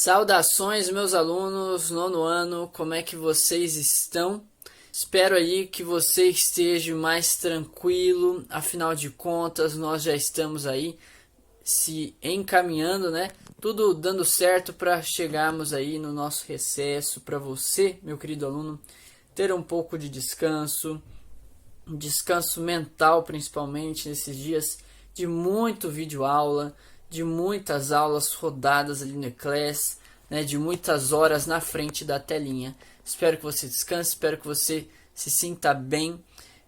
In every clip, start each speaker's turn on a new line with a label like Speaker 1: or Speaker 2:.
Speaker 1: Saudações, meus alunos, nono ano, como é que vocês estão? Espero aí que você esteja mais tranquilo, afinal de contas, nós já estamos aí se encaminhando, né? Tudo dando certo para chegarmos aí no nosso recesso, para você, meu querido aluno, ter um pouco de descanso, um descanso mental principalmente nesses dias de muito vídeo aula, de muitas aulas rodadas ali no Eclass, né, de muitas horas na frente da telinha. Espero que você descanse, espero que você se sinta bem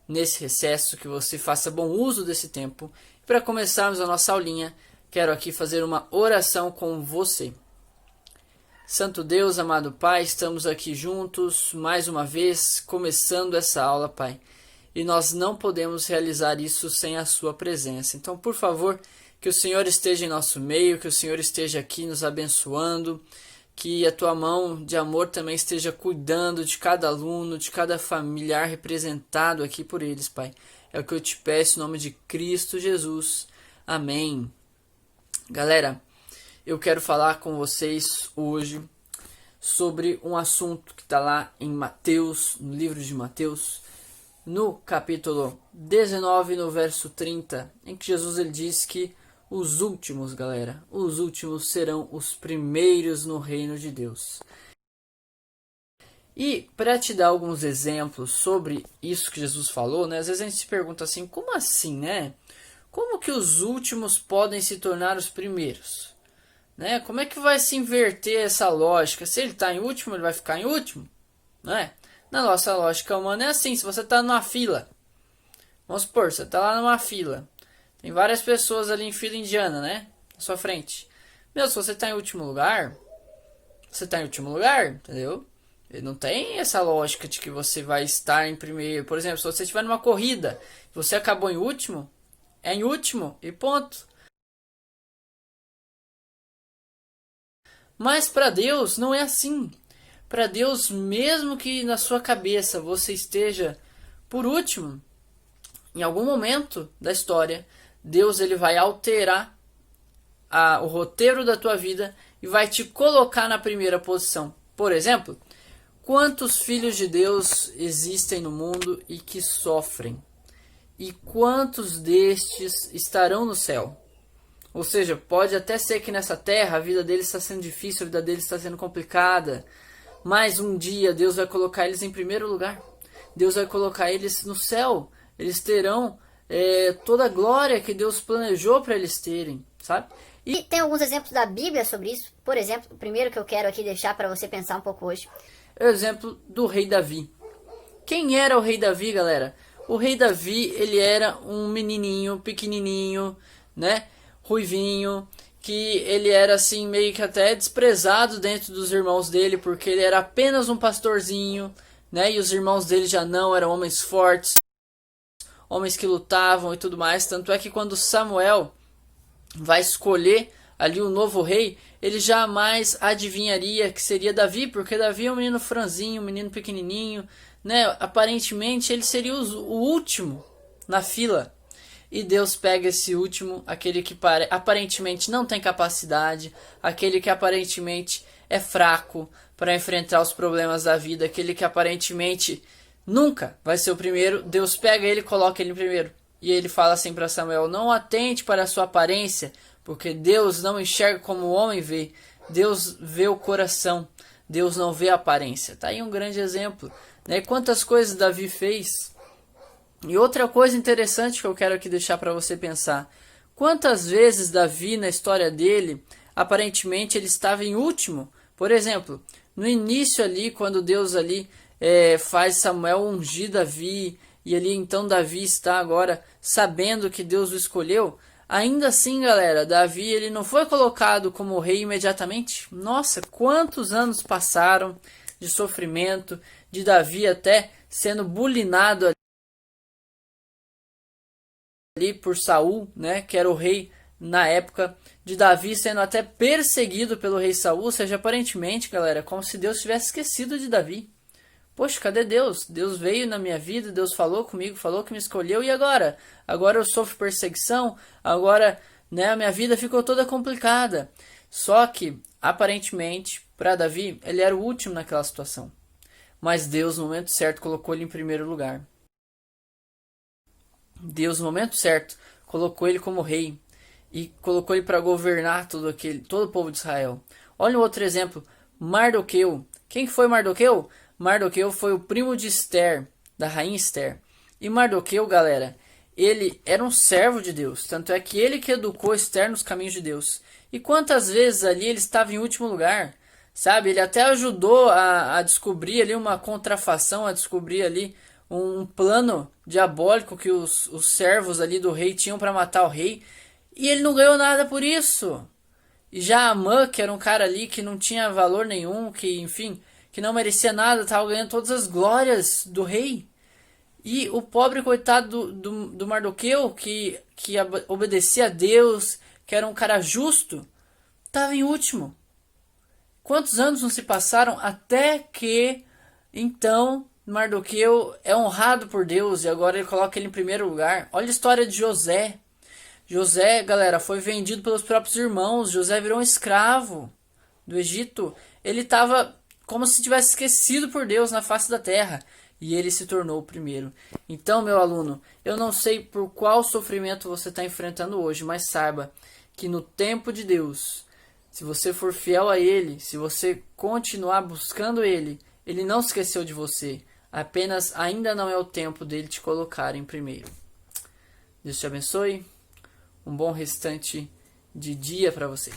Speaker 1: nesse recesso, que você faça bom uso desse tempo. Para começarmos a nossa aulinha, quero aqui fazer uma oração com você. Santo Deus, amado Pai, estamos aqui juntos mais uma vez, começando essa aula, Pai. E nós não podemos realizar isso sem a sua presença. Então, por favor, que o Senhor esteja em nosso meio, que o Senhor esteja aqui nos abençoando, que a tua mão de amor também esteja cuidando de cada aluno, de cada familiar representado aqui por eles, Pai. É o que eu te peço em nome de Cristo Jesus. Amém. Galera, eu quero falar com vocês hoje sobre um assunto que está lá em Mateus, no livro de Mateus, no capítulo 19, no verso 30, em que Jesus ele diz que os últimos, galera, os últimos serão os primeiros no reino de Deus. E para te dar alguns exemplos sobre isso que Jesus falou, né? Às vezes a gente se pergunta assim, como assim, né? Como que os últimos podem se tornar os primeiros? Né? Como é que vai se inverter essa lógica? Se ele está em último, ele vai ficar em último? Né? Na nossa lógica humana é assim, se você está numa fila, vamos supor, você está lá numa fila, tem várias pessoas ali em fila indiana, né? Na sua frente. Meu, se você está em último lugar, você está em último lugar, entendeu? Não tem essa lógica de que você vai estar em primeiro. Por exemplo, se você estiver numa corrida, você acabou em último, é em último e ponto. Mas para Deus não é assim. Para Deus, mesmo que na sua cabeça você esteja por último, em algum momento da história, Deus ele vai alterar o roteiro da tua vida e vai te colocar na primeira posição. Por exemplo, quantos filhos de Deus existem no mundo e que sofrem? E quantos destes estarão no céu? Ou seja, pode até ser que nessa terra a vida deles está sendo difícil, a vida deles está sendo complicada. Mas um dia Deus vai colocar eles em primeiro lugar. Deus vai colocar eles no céu. Eles terão toda a glória que Deus planejou para eles terem, sabe?
Speaker 2: E tem alguns exemplos da Bíblia sobre isso. Por exemplo, o primeiro que eu quero aqui deixar para você pensar um pouco hoje
Speaker 1: é o exemplo do rei Davi. Quem era o rei Davi, galera? O rei Davi, ele era um menininho, pequenininho, né? Ruivinho, que ele era assim meio que até desprezado dentro dos irmãos dele, porque ele era apenas um pastorzinho, né? E os irmãos dele já não eram homens fortes, homens que lutavam e tudo mais. Tanto é que quando Samuel vai escolher ali o novo rei, ele jamais adivinharia que seria Davi, porque Davi é um menino franzinho, um menino pequenininho, né? Aparentemente ele seria o último na fila. E Deus pega esse último, aquele que aparentemente não tem capacidade, aquele que aparentemente é fraco para enfrentar os problemas da vida, aquele que aparentemente nunca vai ser o primeiro. Deus pega ele e coloca ele em primeiro. E ele fala assim para Samuel: não atente para a sua aparência, porque Deus não enxerga como o homem vê. Deus vê o coração, Deus não vê a aparência. Tá aí um grande exemplo, né? Quantas coisas Davi fez. E outra coisa interessante que eu quero aqui deixar para você pensar. Quantas vezes Davi, na história dele, aparentemente ele estava em último? Por exemplo, no início ali, quando Deus ali faz Samuel ungir Davi, e ali então Davi está agora sabendo que Deus o escolheu, ainda assim, galera, Davi ele não foi colocado como rei imediatamente. Nossa, quantos anos passaram de sofrimento, de Davi até sendo bulinado ali por Saul, né, que era o rei na época, de Davi sendo até perseguido pelo rei Saul. Ou seja, aparentemente, galera, como se Deus tivesse esquecido de Davi. Poxa, cadê Deus? Deus veio na minha vida, Deus falou comigo, falou que me escolheu, e agora? Agora eu sofro perseguição, agora, né, a minha vida ficou toda complicada. Só que aparentemente, para Davi, ele era o último naquela situação. Mas Deus, no momento certo, colocou ele em primeiro lugar. Deus, no momento certo, colocou ele como rei e colocou ele para governar todo o povo de Israel. Olha um outro exemplo, Mardoqueu. Quem foi Mardoqueu? Mardoqueu foi o primo de Esther, da rainha Esther. E Mardoqueu, galera, ele era um servo de Deus. Tanto é que ele que educou Esther nos caminhos de Deus. E quantas vezes ali ele estava em último lugar? Sabe, ele até ajudou a descobrir ali uma contrafação, a descobrir ali um plano diabólico que os servos ali do rei tinham para matar o rei. E ele não ganhou nada por isso. E já Amã, que era um cara ali que não tinha valor nenhum, que enfim, que não merecia nada, estava ganhando todas as glórias do rei. E o pobre coitado do Mardoqueu, que obedecia a Deus, que era um cara justo, estava em último. Quantos anos não se passaram até que, então, Mardoqueu é honrado por Deus e agora ele coloca ele em primeiro lugar. Olha a história de José. José, galera, foi vendido pelos próprios irmãos. José virou um escravo do Egito. Ele estava como se tivesse esquecido por Deus na face da terra. E ele se tornou o primeiro. Então, meu aluno, eu não sei por qual sofrimento você está enfrentando hoje, mas saiba que no tempo de Deus, se você for fiel a Ele, se você continuar buscando Ele, Ele não se esqueceu de você. Apenas ainda não é o tempo dele te colocar em primeiro. Deus te abençoe. Um bom restante de dia para você.